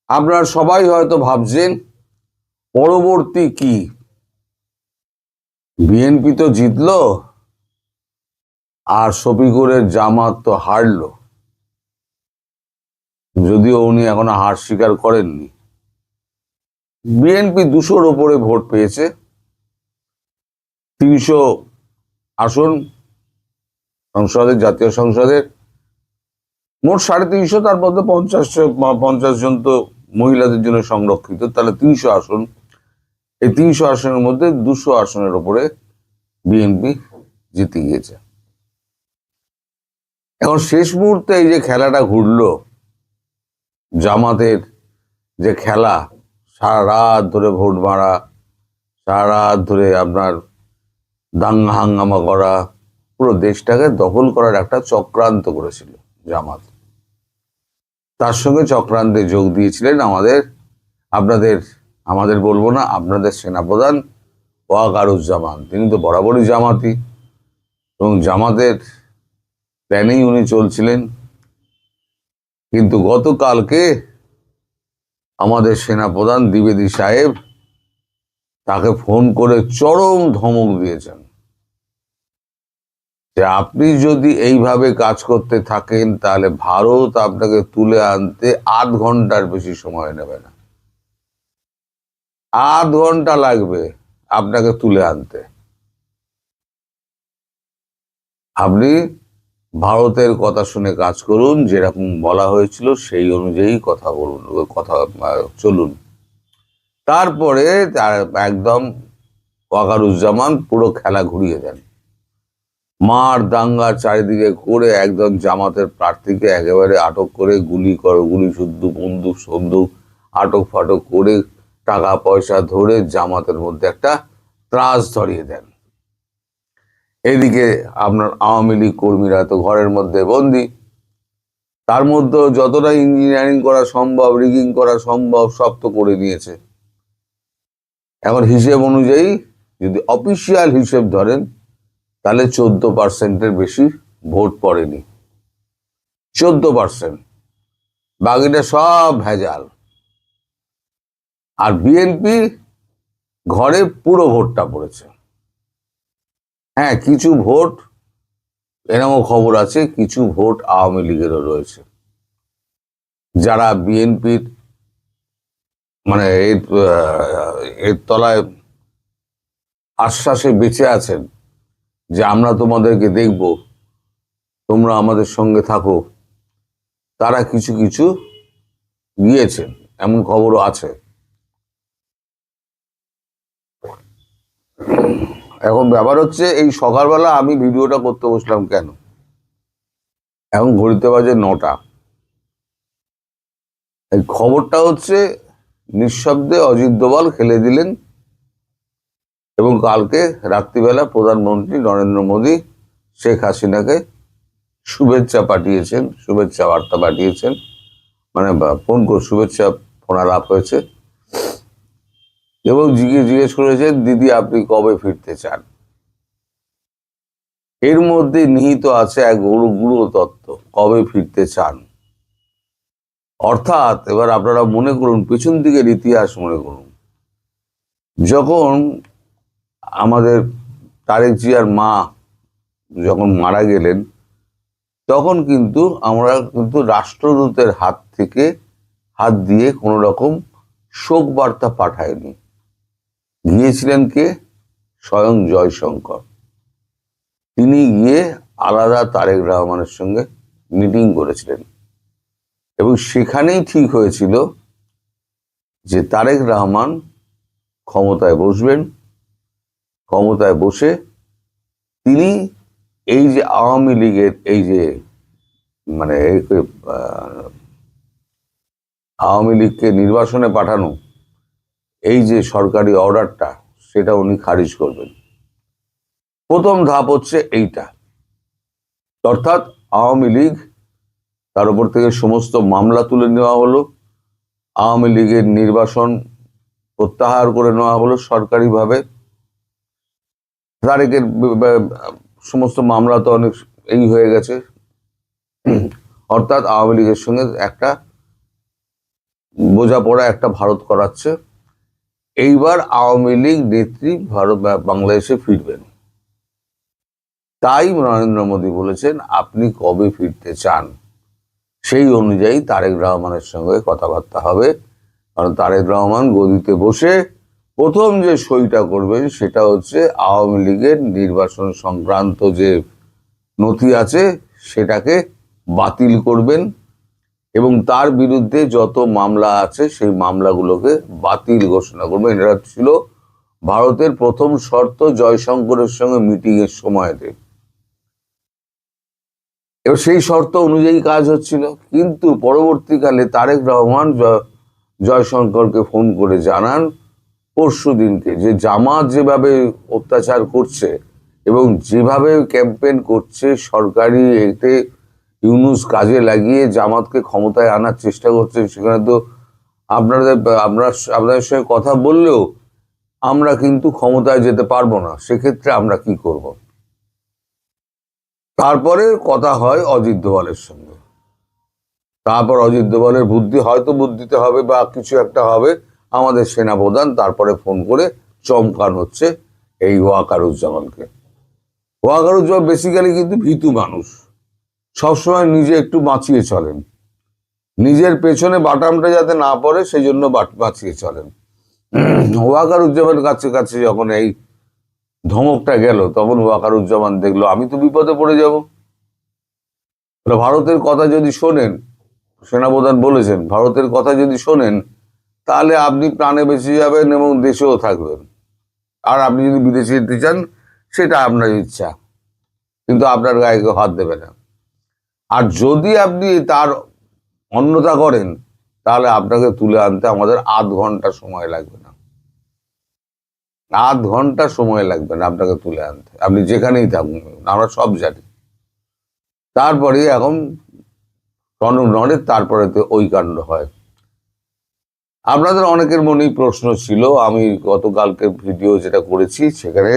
আপনারা সবাই হয়তো ভাবছেন পরবর্তী কি, বিএনপি তো জিতলো আর শফিকুরের জামাত তো হারলো, যদিও উনি এখনো হার স্বীকার করেননি। বিএনপি 200-র ওপরে ভোট পেয়েছে, 300 আসন সংসদের, জাতীয় সংসদের মোট 350, তার মধ্যে 50 জন তো মহিলাদের জন্য সংরক্ষিত, তাহলে 300 আসন। এই 300 আসনের মধ্যে 200 আসনের ওপরে বিএনপি জিতে গিয়েছে। এখন শেষ মুহূর্তে এই যে খেলাটা ঘুরলো, জামাতের যে খেলা, সারা রাত ধরে ভোট মারা, সারা রাত ধরে আপনার দাঙ্গা হাঙ্গামা করা, পুরো দেশটাকে দখল করার একটা চক্রান্ত করেছিল জামাত। তার সঙ্গে চক্রান্তে যোগ দিয়েছিলেন আমাদের বলবো না, আপনাদের সেনাপ্রধান ওয়াকারুজ্জামান। তিনি তো বরাবরই জামাতি এবং জামাতের প্ল্যানেই উনি চলছিলেন। কিন্তু গতকালকে আমাদের সেনাপ্রধান দ্বিবেদী সাহেব তাকে ফোন করে চরম ধমক দিয়েছেন যে আপনি যদি এইভাবে কাজ করতে থাকেন তাহলে ভারত আপনাকে তুলে আনতে 8 ঘন্টার বেশি সময় নেবে না, 8 ঘন্টা লাগবে আপনাকে তুলে আনতে। আপনি ভারতের কথা শুনে কাজ করুন, যেরকম বলা হয়েছিল সেই অনুযায়ী কথা বলুন, চলুন। তারপরে একদম ওয়াকারুজ্জামান পুরো খেলা ঘুরিয়ে দেন, মার দাঙ্গা চারিদিকে করে একদম জামাতের প্রার্থীকে একেবারে আটক করে গুলি শুদ্ধ বন্দুক আটক ফাটক করে টাকা পয়সা ধরে জামাতের মধ্যে একটা ত্রাস ধরিয়ে দেন। এদিকে আপনার আওয়ামী লীগ কর্মীরা তো ঘরের মধ্যে বন্দি, তার মধ্যে যতটা ইঞ্জিনিয়ারিং করা সম্ভব, রিগিং করা সম্ভব সব তো করে নিয়েছে। এখন হিসেব অনুযায়ী যদি অফিসিয়াল হিসেব ধরেন তাহলে 14%-এর বেশি ভোট পড়েনি, 14%। বাকিটা সব ভেজাল। আর বিএনপি ঘরে পুরো ভোটটা পড়েছে। হ্যাঁ, কিছু ভোট এরকম খবর আছে, কিছু ভোট আওয়ামী লীগেরও রয়েছে, যারা বিএনপির মানে এর তলায় আশ্বাসে বেঁচে আছেন যে আমরা তোমাদেরকে দেখব, তোমরা আমাদের সঙ্গে থাকো। তারা কিছু কিছু গিয়েছেন, এমন খবরও আছে। এখন ব্যাপার হচ্ছে, এই সকালবেলা আমি ভিডিওটা করতে বসলাম কেন, এখন ঘড়িতে বাজে 9টা। এই খবরটা হচ্ছে নিঃশব্দে অজিত দোভাল খেলে দিলেন এবং কালকে রাত্রিবেলা প্রধানমন্ত্রী নরেন্দ্র মোদী শেখ হাসিনাকে শুভেচ্ছা বার্তা পাঠিয়েছেন, মানে ফোন করে শুভেচ্ছা ফোন আলাপ হয়েছে এবং জিজ্ঞেস করেছেন দিদি আপনি কবে ফিরতে চান। এর মধ্যে নিহিত আছে এক গুরু তত্ত্ব, কবে ফিরতে চান। অর্থাৎ এবার আপনারা মনে করুন, পেছন দিকের ইতিহাস মনে করুন, যখন আমাদের তারেক জিয়ার মা যখন মারা গেলেন, তখন কিন্তু আমরা রাষ্ট্রদূতের হাত দিয়ে কোন রকম শোক বার্তা পাঠায়নি। গিয়েছিলেন কে? স্বয়ং জয়শঙ্কর। তিনি গিয়ে আলাদা তারেক রহমানের সঙ্গে মিটিং করেছিলেন এবং সেখানেই ঠিক হয়েছিল যে তারেক রহমান ক্ষমতায় বসবেন, ক্ষমতায় বসে তিনি এই যে আওয়ামী লীগের এই যে মানে আওয়ামী লীগকে নির্বাসনে পাঠানো এই যে সরকারি অর্ডারটা, সেটা উনি খারিজ করবেন। প্রথম ধাপ হচ্ছে এইটা, অর্থাৎ আওয়ামী লীগ, তার উপর থেকে সমস্ত মামলা তুলে নেওয়া হলো, আওয়ামী লীগের নির্বাসন প্রত্যাহার করে নেওয়া হলো সরকারিভাবে। তারেকের সমস্ত মামলা তো অনেক এই হয়ে গেছে, অর্থাৎ আওয়ামী লীগের সঙ্গে একটা বোঝাপড়া একটা ভারত করাচ্ছে। এইবার আওয়ামী লীগ নেত্রী বাংলাদেশে ফিরবেন। তাই নরেন্দ্র মোদী বলেছেন আপনি কবে ফিরতে চান, সেই অনুযায়ী তারেক রহমানের সঙ্গে কথাবার্তা হবে। কারণ তারেক রহমান গদিতে বসে প্রথম যে সইটা করবেন সেটা হচ্ছে আওয়ামী লীগের নির্বাচন সংক্রান্ত যে নথি আছে সেটাকে বাতিল করবেন এবং তার বিরুদ্ধে যত মামলা আছে সেই মামলাগুলোকে বাতিল ঘোষণা করবেন। এটা ছিল ভারতের প্রথম শর্ত জয়শঙ্করের সঙ্গে মিটিং এর সময়তে। এবার সেই শর্ত অনুযায়ী কাজ হচ্ছিল, কিন্তু পরবর্তীকালে তারেক রহমান জয়শঙ্করকে ফোন করে জানান পরশু দিনকে যে জামাত যেভাবে অত্যাচার করছে এবং যেভাবে ক্যাম্পেন করছে, সরকারি এতে ইউনূস কাজে লাগিয়ে জামাতকে ক্ষমতায় আনার চেষ্টা করছে, সেখানে তো আপনাদের সঙ্গে কথা বললেও আমরা কিন্তু ক্ষমতায় যেতে পারবো না, সেক্ষেত্রে আমরা কি করব। তারপরে কথা হয় অজিত দোভালের সঙ্গে। তারপর অজিত দোভালের বুদ্ধিতে হবে বা কিছু একটা হবে, আমাদের সেনাপ্রধান তারপরে ফোন করে চমকান হচ্ছে এই ওয়াকারুজ্জামানকে। ওয়াকারুজ্জামান বেসিক্যালি কিন্তু ভীতু মানুষ, সবসময় নিজে একটু বাঁচিয়ে চলেন, নিজের পেছনে বাটামটা যাতে না পড়ে সেই জন্য বাঁচিয়ে চলেন। ওয়াকারুজ্জামানের কাছে যখন এই ধমকটা গেল তখন ওয়াকারুজ্জামান দেখলো আমি তো বিপদে পড়ে যাব। ভারতের কথা যদি শোনেন, সেনাপ্রধান বলেছেন ভারতের কথা যদি শোনেন তাহলে আপনি প্রাণে বেঁচে যাবেন এবং দেশেও থাকবেন, আর আপনি যদি বিদেশে যেতে চান সেটা আপনার ইচ্ছা, কিন্তু আপনার গায়ে কেউ হাত দেবে না। আর যদি আপনি তার অন্যথা করেন তাহলে আপনাকে তুলে আনতে আমাদের আধ ঘন্টা সময় লাগবে না, আধ ঘন্টা সময় লাগবে না আপনাকে তুলে আনতে, আপনি যেখানেই থাকুন, আমরা সব জানি। তারপরে এখন নড়ে, তারপরে তো ওই কাণ্ড হয়। আপনাদের অনেকের মনেই প্রশ্ন ছিল, আমি গতকালকে ভিডিও যেটা করেছি সেখানে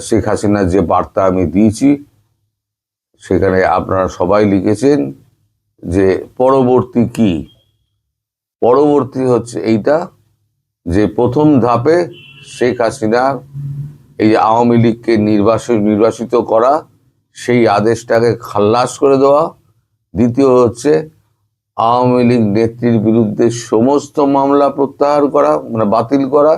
শেখ হাসিনার যে বার্তা আমি দিয়েছি সেখানে আপনারা সবাই লিখেছেন যে পরবর্তী কি। পরবর্তী হচ্ছে এইটা যে প্রথম ধাপে শেখ হাসিনা এই আওয়ামী লীগকে নির্বাসিত করা, সেই আদেশটাকে খালাস করে দেওয়া। দ্বিতীয় হচ্ছে আওয়ামী লীগ নেত্রীর বিরুদ্ধে সমস্ত মামলা প্রত্যাহার করা, মানে বাতিল করা।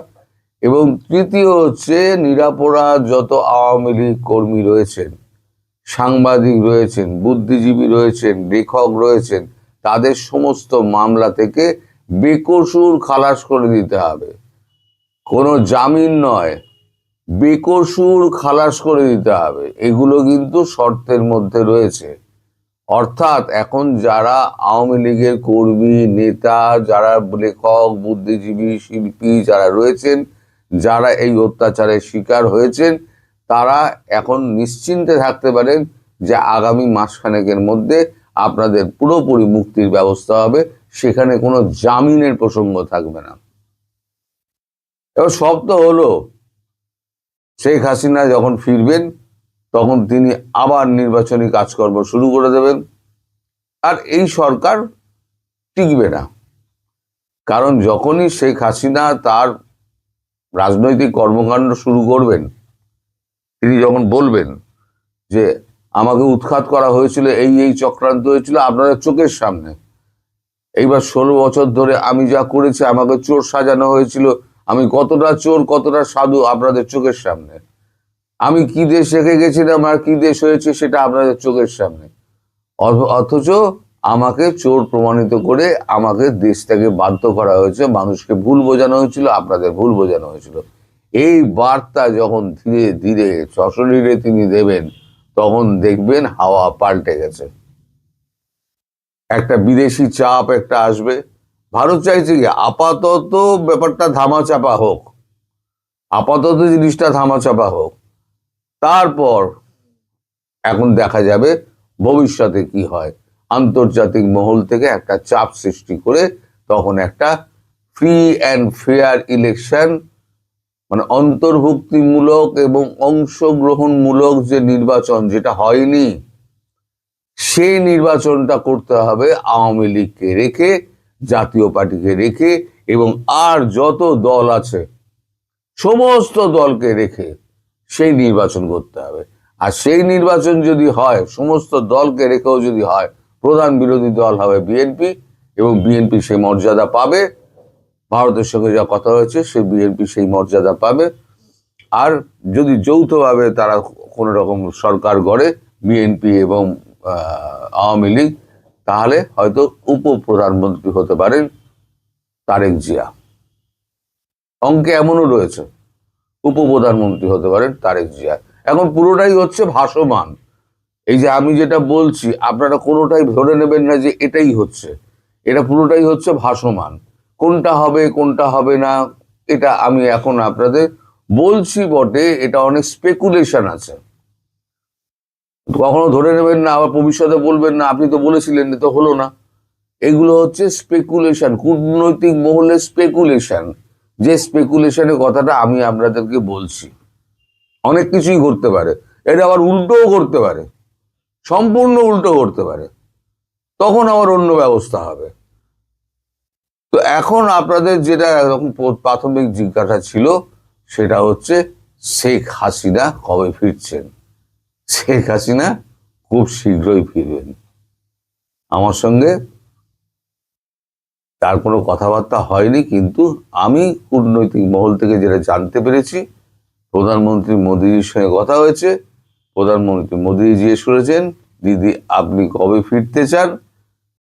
এবং তৃতীয় হচ্ছে নিরপরাধ যত আওয়ামী লীগ কর্মী রয়েছেন, সাংবাদিক রয়েছেন, বুদ্ধিজীবী রয়েছেন, লেখক রয়েছেন, তাদের সমস্ত মামলা থেকে বেকসুর খালাস করে দিতে হবে। কোনো জামিন নয়, বেকসুর খালাস করে দিতে হবে। এগুলো কিন্তু শর্তের মধ্যে রয়েছে। অর্থাৎ এখন যারা আওয়ামী লীগের কর্মী, নেতা, যারা লেখক, বুদ্ধিজীবী, শিল্পী যারা রয়েছেন, যারা এই অত্যাচারের শিকার হয়েছেন, তারা এখন নিশ্চিন্তে থাকতে পারেন যে আগামী মাসখানেকের মধ্যে আপনাদের পুরোপুরি মুক্তির ব্যবস্থা হবে, সেখানে কোনো জামিনের প্রসঙ্গ থাকবে না। এবার সব তো হলো, শেখ হাসিনা যখন ফিরবেন তখন তিনি আবার নির্বাচনী কাজকর্ম শুরু করে দেবেন, আর এই সরকার টিকবে না। কারণ যখনই শেখ হাসিনা তার রাজনৈতিক কর্মকাণ্ড শুরু করবেন, তিনি যখন বলবেন যে আমাকে উৎখাত করা হয়েছিল, এই চক্রান্ত হয়েছিল আপনাদের চোখের সামনে, এইবার 16 বছর ধরে আমি যা করেছি, আমাকে চোর সাজানো হয়েছিল, আমি কতটা চোর কতটা সাধু আপনাদের চোখের সামনে, আমি কি দেশ রেখে গেছিলাম আর কি দেশ হয়েছে সেটা আপনাদের চোখের সামনে, অথচ আমাকে চোর প্রমাণিত করে আমাকে দেশ থেকে বাধ্য করা হয়েছে, মানুষকে ভুল বোঝানো হয়েছিল, আপনাদের ভুল বোঝানো হয়েছিল। এই বার্তা যখন ধীরে ধীরে সশরীরে তিনি দেবেন তখন দেখবেন হাওয়া পাল্টে গেছে, একটা বিদেশি চাপ একটা আসবে। ভারত চাইছে কি আপাতত ব্যাপারটা ধামাচাপা হোক, আপাতত জিনিসটা ধামাচাপা হোক, তারপর এখন দেখা যাবে ভবিষ্যতে কি হয়। আন্তর্জাতিক মহল থেকে একটা চাপ সৃষ্টি করে তখন একটা ফ্রি অ্যান্ড ফেয়ার ইলেকশন, মানে অন্তর্ভুক্তিমূলক এবং অংশগ্রহণমূলক যে নির্বাচন যেটা হয়নি, সেই নির্বাচনটা করতে হবে আওয়ামী লীগকে রেখে, জাতীয় পার্টিকে রেখে এবং আর যত দল আছে সমস্ত দলকে রেখে সেই নির্বাচন করতে হবে। আর সেই নির্বাচন যদি হয়, সমস্ত দলকে রেখেও যদি হয়, প্রধান বিরোধী দল হবে বিএনপি এবং বিএনপি সেই মর্যাদা পাবে। ভারতের সঙ্গে যা কথা হয়েছে সে বিএনপি সেই মর্যাদা পাবে। আর যদি যৌথভাবে তারা কোনো রকম সরকার গড়ে বিএনপি এবং আওয়ামী লীগ, তাহলে হয়তো উপপ্রধানমন্ত্রী হতে পারেন তারেক জিয়া। অঙ্কে এমনও রয়েছে, উপপ্রধানমন্ত্রী হতে পারেন তারেক জিয়া। এখন পুরোটাই হচ্ছে ভাসমান। এই যে আমি যেটা বলছি আপনারা কোনোটাই ধরে নেবেন না যে এটাই হচ্ছে, এটা পুরোটাই হচ্ছে ভাসমান। কোনটা হবে কোনটা হবে না এটা আমি এখন আপনাদের বলছি বটে, এটা অনেক স্পেকুলেশন আছে। কখনো ধরে নেবেন না, আবার ভবিষ্যতে বলবেন না আপনি তো বলেছিলেন, তো হলো না। এগুলো হচ্ছে স্পেকুলেশন, কূটনৈতিক মহলে স্পেকুলেশন। যে স্পেকুলেশনের কথাটা আমি আপনাদেরকে বলছি, অনেক কিছুই ঘটতে পারে। এটা আবার উল্টোও করতে পারে, সম্পূর্ণ উল্টো করতে পারে, তখন আবার অন্য ব্যবস্থা হবে। তো এখন আপনাদের যেটা এরকম প্রাথমিক জিজ্ঞাসা ছিল সেটা হচ্ছে শেখ হাসিনা কবে ফিরছেন। শেখ হাসিনা খুব শীঘ্রই ফিরবেন। আমার সঙ্গে তার কোনো কথাবার্তা হয়নি, কিন্তু আমি কূটনৈতিক মহল থেকে যেটা জানতে পেরেছি, প্রধানমন্ত্রী মোদীজির সঙ্গে কথা হয়েছে। প্রধানমন্ত্রী মোদী জিজ্ঞেস করেছেন, দিদি আপনি কবে ফিরতে চান,